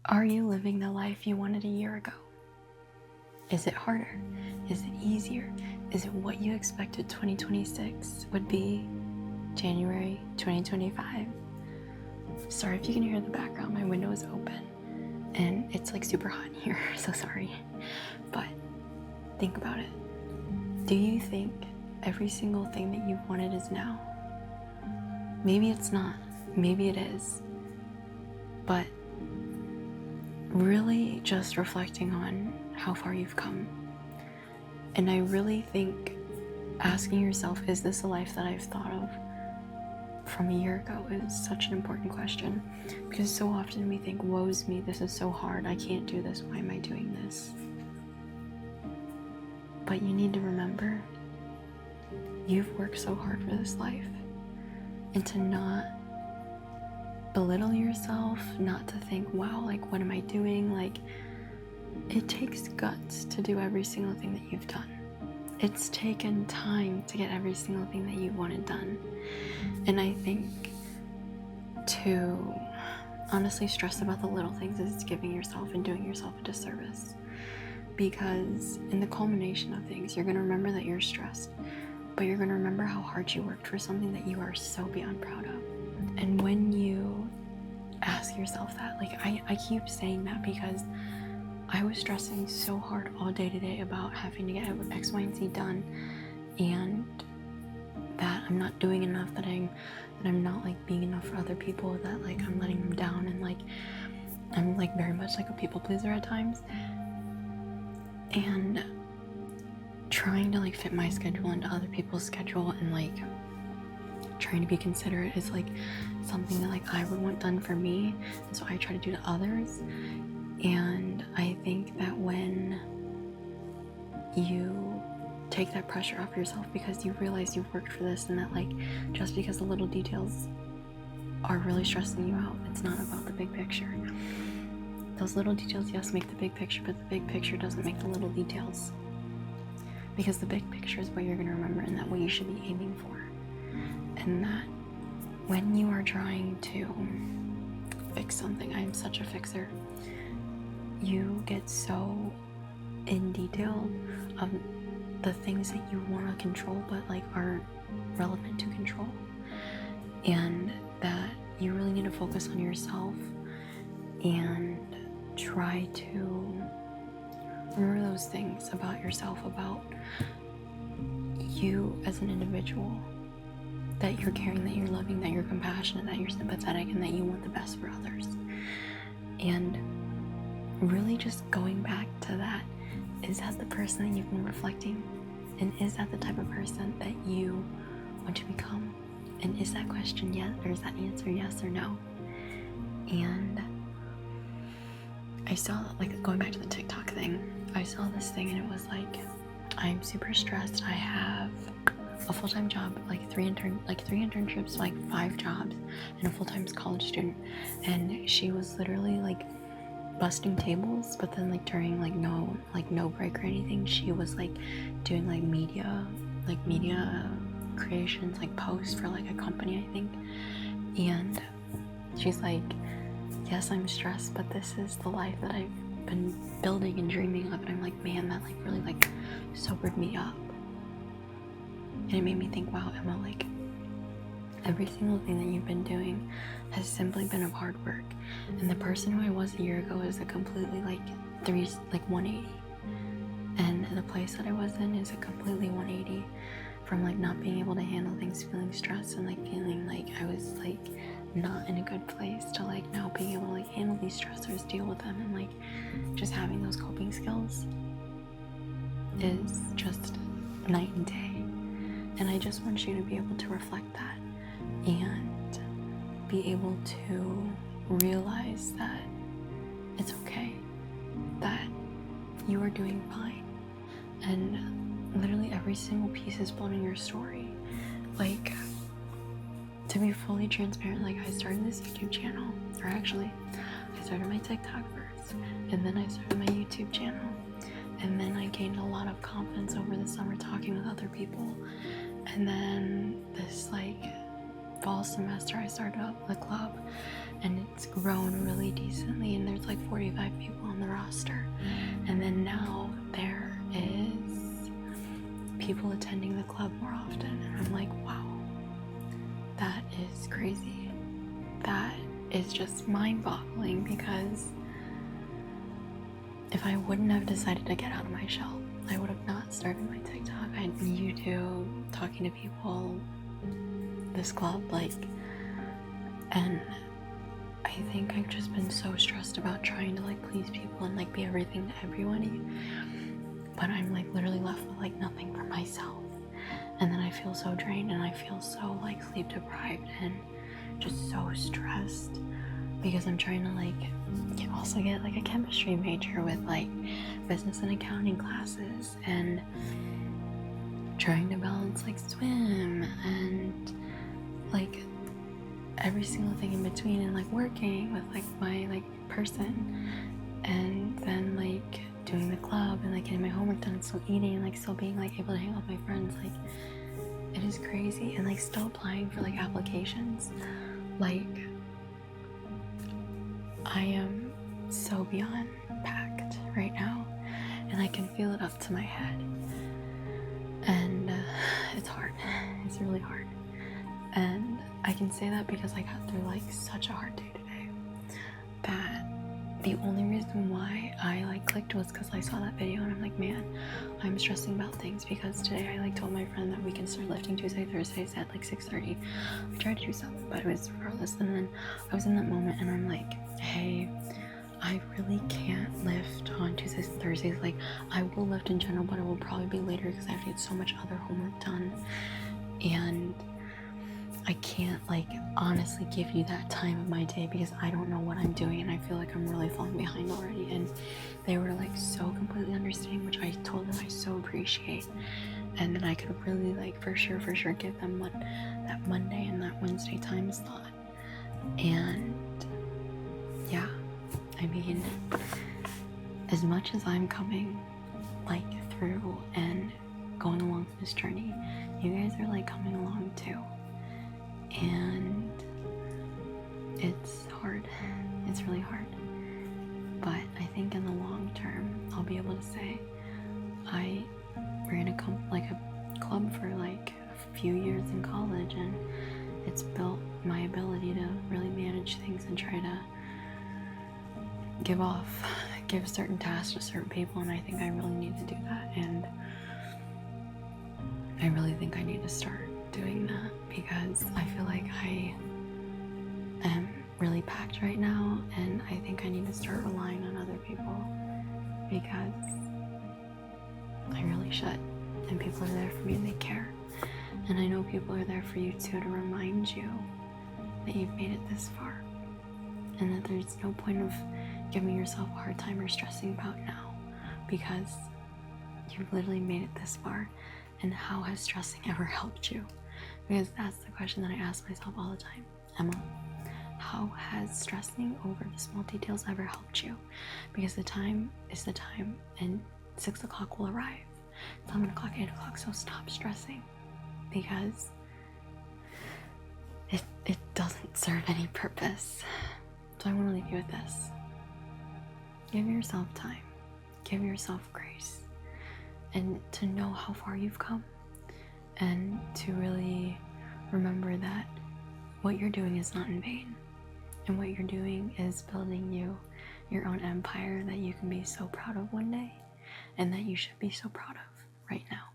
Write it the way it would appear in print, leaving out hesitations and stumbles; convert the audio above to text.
Are you living the life you wanted a year ago? Is it harder? Is it easier? Is it what you expected 2026 would be January 2025? Sorry if you can hear the background, my window is open and it's like super hot in here, so sorry. But think about it. Do you think every single thing that you've wanted is now? Maybe it's not, maybe it is. But really just reflecting on how far you've come. And I really think asking yourself, is this a life that I've thought of from a year ago, is such an important question, because so often we think, woe's me, this is so hard, I can't do this, why am I doing this? But you need to remember, you've worked so hard for this life, and to not belittle yourself, not to think, wow, like what am I doing? Like, it takes guts to do every single thing that you've done. It's taken time to get every single thing that you wanted done. And I think to honestly stress about the little things is giving yourself and doing yourself a disservice. Because in the culmination of things, you're going to remember that you're stressed, but you're going to remember how hard you worked for something that you are so beyond proud of. And when you ask yourself that, like I keep saying that because I was stressing so hard all day today about having to get X, Y, and Z done, and that I'm not doing enough, that I'm not like being enough for other people, that like I'm letting them down, and like I'm like very much like a people pleaser at times, and trying to like fit my schedule into other people's schedule, and like trying to be considerate is like something that like I would want done for me, and so I try to do to others. And I think that when you take that pressure off yourself because you realize you've worked for this, and that like just because the little details are really stressing you out, it's not about the big picture. Those little details, yes, make the big picture, but the big picture doesn't make the little details, because the big picture is what you're going to remember, and that what you should be aiming for. And that when you are trying to fix something, I am such a fixer, you get so in detail of the things that you want to control but like aren't relevant to control, and that you really need to focus on yourself and try to remember those things about yourself, about you as an individual, that you're caring, that you're loving, that you're compassionate, that you're sympathetic, and that you want the best for others. And really just going back to that, is that the person that you've been reflecting? And is that the type of person that you want to become? And is that question yes, or is that answer yes or no? And I saw, like, going back to the TikTok thing, I saw this thing and it was like, I'm super stressed, I have a full-time job, like three internships, like 5 jobs, and a full-time college student. And she was literally like busting tables, but then like during like no break or anything, she was like doing like media creations, like posts for like a company, I think. And she's like, yes, I'm stressed, but this is the life that I've been building and dreaming of. And I'm like, man, that like really like sobered me up. And it made me think, wow, Emma, like every single thing that you've been doing has simply been of hard work. And the person who I was a year ago is a completely like 180. And the place that I was in is a completely 180, from like not being able to handle things, feeling stressed, and like feeling like I was like not in a good place, to like now being able to like handle these stressors, deal with them, and like just having those coping skills is just night and day. And I just want you to be able to reflect that and be able to realize that it's okay, that you are doing fine. And literally every single piece is building your story. Like, to be fully transparent, like I started this YouTube channel, or actually I started my TikTok first, and then I started my YouTube channel, and then I gained a lot of confidence over the summer talking with other people. And then this like fall semester I started up the club, and it's grown really decently, and there's like 45 people on the roster. And then now there is people attending the club more often, and I'm like, wow, that is crazy. That is just mind-boggling, because if I wouldn't have decided to get out of my shell, I would have not started my TikTok. I had YouTube, talking to people, this club, like, and I think I've just been so stressed about trying to like please people and like be everything to everybody, but I'm like literally left with like nothing for myself. And then I feel so drained, and I feel so like sleep deprived and just so stressed, because I'm trying to like also get like a chemistry major with like business and accounting classes, and trying to balance like swim and like every single thing in between, and like working with like my like person, and then like doing the club and like getting my homework done and still eating and like still being like able to hang out with my friends. Like, it is crazy. And like still applying for like applications. Like, I am so beyond packed right now, and I can feel it up to my head, and it's hard. It's really hard. And I can say that because I got through like such a hard day today, that the only reason why I like clicked was because I saw that video, and I'm like, man, I'm stressing about things, because today I like told my friend that we can start lifting Tuesday, Thursdays at like 6:30. I tried to do something, but it was regardless. And then I was in that moment, and I'm like, hey, I really can't lift on Tuesdays and Thursdays. Like, I will lift in general, but it will probably be later because I have to get so much other homework done, and I can't like honestly give you that time of my day because I don't know what I'm doing, and I feel like I'm really falling behind already. And they were like so completely understanding, which I told them I so appreciate. And then I could really like for sure give them that Monday and that Wednesday time slot. And yeah, I mean, as much as I'm coming like through and going along this journey, you guys are like coming along too. And it's hard. It's really hard. But I think in the long term, I'll be able to say I ran a club for like a few years in college, and it's built my ability to really manage things and try to give certain tasks to certain people. And I think I really need to do that. And I really think I need to start doing that, because I feel like I am really packed right now, and I think I need to start relying on other people, because I really should. And people are there for me, and they care. And I know people are there for you too, to remind you that you've made it this far, and that there's no point of giving yourself a hard time or stressing about now, because you've literally made it this far. And how has stressing ever helped you? Because that's the question that I ask myself all the time. Emma, how has stressing over the small details ever helped you? Because the time is the time, and 6 o'clock will arrive. 7 o'clock, 8 o'clock, so stop stressing, because it doesn't serve any purpose. So I want to leave you with this. Give yourself time. Give yourself grace. And to know how far you've come, and to really remember that what you're doing is not in vain, and what you're doing is building your own empire that you can be so proud of one day, and that you should be so proud of right now.